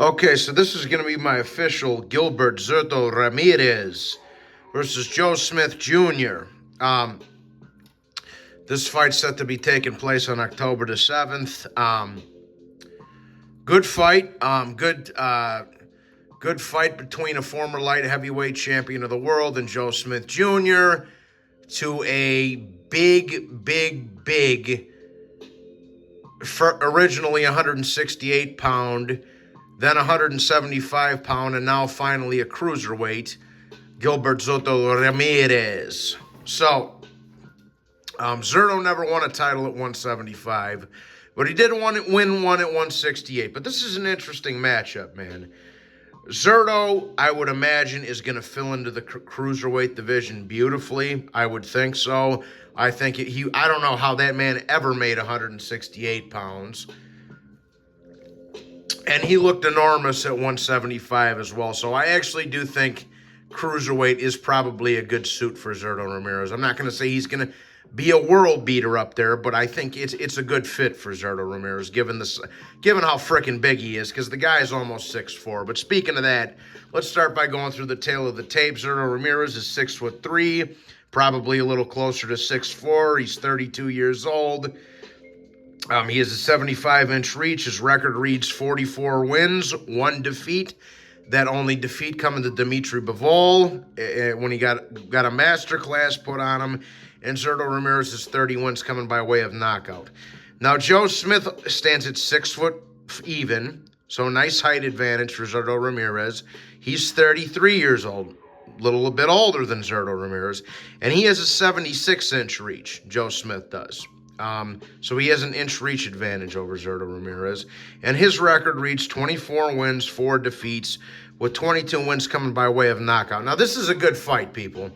Okay, so this is going to be my official Zurdo Ramirez versus Joe Smith Jr. Um, this fight's set to be taking place on October the 7th. Good fight. Good fight between a former light heavyweight champion of the world and Joe Smith Jr. to a big, for originally 168 pound, then 175 pound, and now finally a cruiserweight, Gilberto Ramirez. So, Zurdo never won a title at 175, but he did win one at 168. But this is an interesting matchup, man. Zurdo, I would imagine, is going to fill into the cruiserweight division beautifully. I would think so. I think I don't know how that man ever made 168 pounds. And he looked enormous at 175 as well. So I actually do think cruiserweight is probably a good suit for Zurdo Ramirez. I'm not going to say he's going to be a world beater up there, but I think it's a good fit for Zurdo Ramirez, given how freaking big he is, because the guy is almost 6'4". But speaking of that, let's start by going through the tail of the tape. Zurdo Ramirez is 6'3", probably a little closer to 6'4". He's 32 years old. He has a 75-inch reach. His record reads 44 wins, 1 defeat. That only defeat coming to Dimitri Bivol when he got a master class put on him. And Zurdo Ramirez is 30 wins coming by way of knockout. Now, Joe Smith stands at 6 foot even, so nice height advantage for Zurdo Ramirez. He's 33 years old, a little bit older than Zurdo Ramirez, and he has a 76-inch reach, Joe Smith does. So he has an inch reach advantage over Zurdo Ramirez. And his record reads 24 wins, 4 defeats, with 22 wins coming by way of knockout. Now, this is a good fight, people.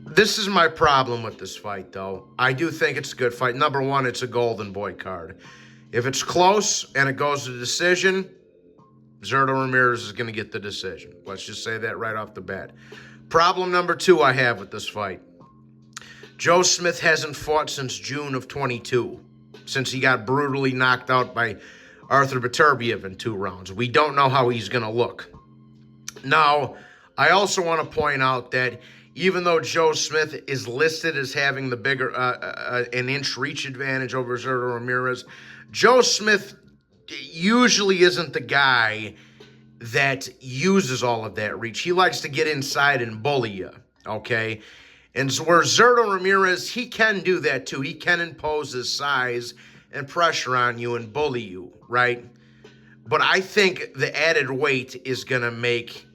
This is my problem with this fight, though. I do think it's a good fight. Number one, it's a golden boy card. If it's close and it goes to decision, Zurdo Ramirez is going to get the decision. Let's just say that right off the bat. Problem number two I have with this fight. Joe Smith hasn't fought since June of 22, since he got brutally knocked out by Arthur Beterbiev in 2 rounds. We don't know how he's going to look. Now, I also want to point out that even though Joe Smith is listed as having the bigger, an inch reach advantage over Zurdo Ramirez, Joe Smith usually isn't the guy that uses all of that reach. He likes to get inside and bully you, okay? And so where Zurdo Ramirez, he can do that too. He can impose his size and pressure on you and bully you, right? But I think the added weight is going to make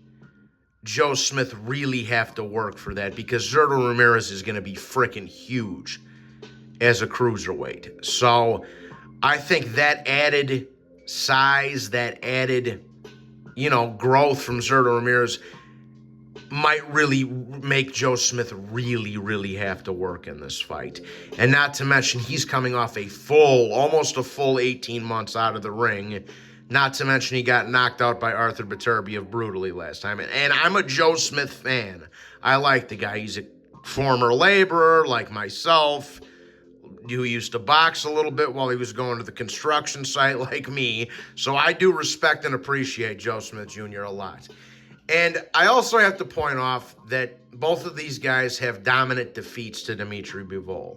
Joe Smith really have to work for that, because Zurdo Ramirez is going to be freaking huge as a cruiserweight. So I think that added size, that added, growth from Zurdo Ramirez might really make Joe Smith really have to work in this fight. And not to mention, he's coming off almost a full 18 months out of the ring. Not to mention, he got knocked out by Arthur Beterbiev brutally last time. And I'm a Joe Smith fan. I like the guy. He's a former laborer like myself, who used to box a little bit while he was going to the construction site like me. So I do respect and appreciate Joe Smith Jr. a lot. And I also have to point off that both of these guys have dominant defeats to Dimitri Bivol.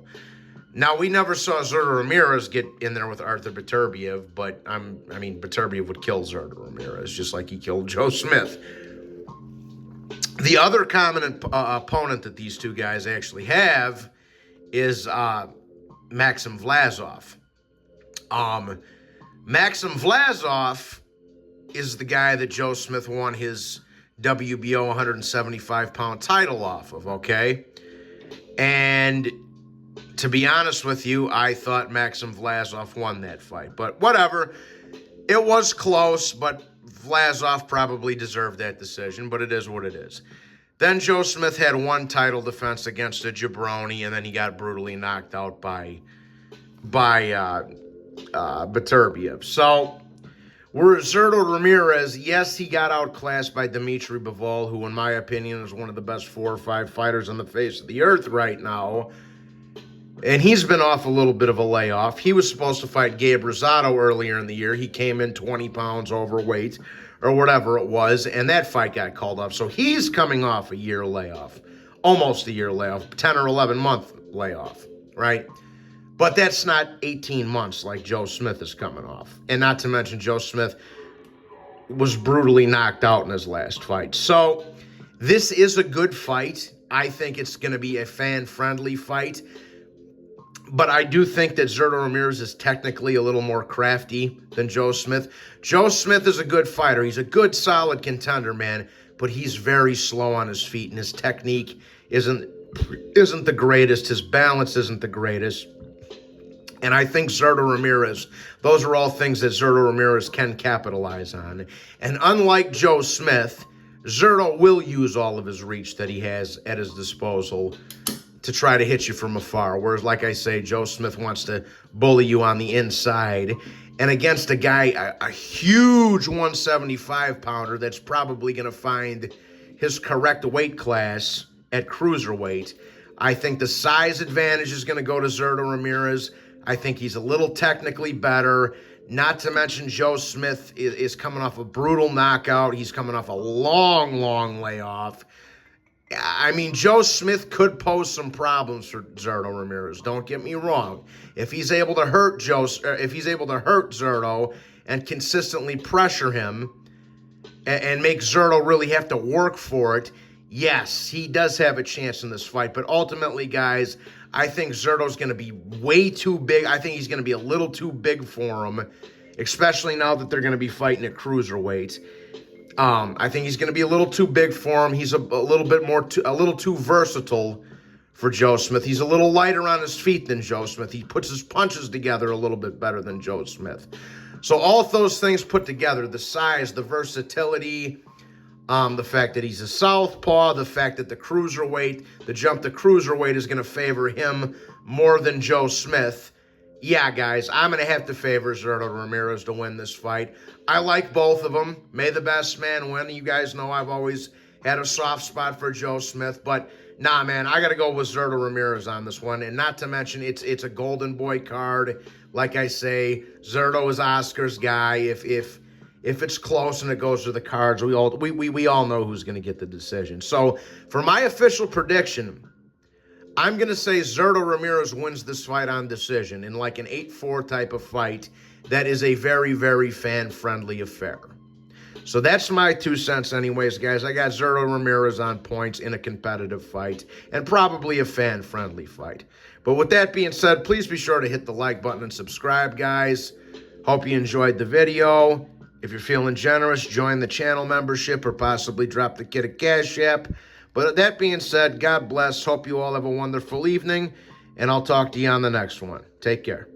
Now, we never saw Zurdo Ramirez get in there with Arthur Beterbiev, but Beterbiev would kill Zurdo Ramirez just like he killed Joe Smith. The other common opponent that these two guys actually have is Maxim Vlasov. Maxim Vlasov is the guy that Joe Smith won his WBO 175-pound title off of, okay? And to be honest with you, I thought Maxim Vlasov won that fight. But whatever. It was close, but Vlasov probably deserved that decision, but it is what it is. Then Joe Smith had 1 title defense against a jabroni, and then he got brutally knocked out by Beterbiev. So, whereas Zurdo Ramirez, yes, he got outclassed by Dimitri Bivol, who in my opinion is one of the best 4 or 5 fighters on the face of the earth right now. And he's been off a little bit of a layoff. He was supposed to fight Gabe Rosado earlier in the year. He came in 20 pounds overweight or whatever it was, and that fight got called off. So he's coming off a year layoff, almost a year layoff, 10 or 11 month layoff, right? But that's not 18 months like Joe Smith is coming off. And not to mention Joe Smith was brutally knocked out in his last fight. So this is a good fight. I think it's going to be a fan-friendly fight. But I do think that Zurdo Ramirez is technically a little more crafty than Joe Smith. Joe Smith is a good fighter. He's a good, solid contender, man. But he's very slow on his feet, and his technique isn't the greatest. His balance isn't the greatest. And I think Zurdo Ramirez, those are all things that Zurdo Ramirez can capitalize on. And unlike Joe Smith, Zurdo will use all of his reach that he has at his disposal to try to hit you from afar. Whereas, like I say, Joe Smith wants to bully you on the inside. And against a guy, a huge 175-pounder that's probably going to find his correct weight class at cruiserweight, I think the size advantage is going to go to Zurdo Ramirez. I think he's a little technically better. Not to mention Joe Smith is coming off a brutal knockout. He's coming off a long layoff. I mean, Joe Smith could pose some problems for Zurdo Ramirez. Don't get me wrong. If he's able to hurt Zurdo and consistently pressure him and make Zurdo really have to work for it, yes, he does have a chance in this fight. But ultimately, guys, I think Zurdo's going to be way too big. I think he's going to be a little too big for him, especially now that they're going to be fighting at cruiserweight. I think he's going to be a little too big for him. He's a little too versatile for Joe Smith. He's a little lighter on his feet than Joe Smith. He puts his punches together a little bit better than Joe Smith. So all of those things put together, the size, the versatility, the fact that he's a southpaw, the fact that the jump to cruiserweight is going to favor him more than Joe Smith. Yeah, guys, I'm going to have to favor Zurdo Ramirez to win this fight. I like both of them. May the best man win. You guys know I've always had a soft spot for Joe Smith, but nah, man, I got to go with Zurdo Ramirez on this one. And not to mention, it's a golden boy card. Like I say, Zurdo is Oscar's guy. If it's close and it goes to the cards, we all know who's going to get the decision. So for my official prediction, I'm going to say Zurdo Ramirez wins this fight on decision in like an 8-4 type of fight that is a very, very fan-friendly affair. So that's my 2 cents anyways, guys. I got Zurdo Ramirez on points in a competitive fight and probably a fan-friendly fight. But with that being said, please be sure to hit the like button and subscribe, guys. Hope you enjoyed the video. If you're feeling generous, join the channel membership or possibly drop the kid a Cash App. But that being said, God bless. Hope you all have a wonderful evening, and I'll talk to you on the next one. Take care.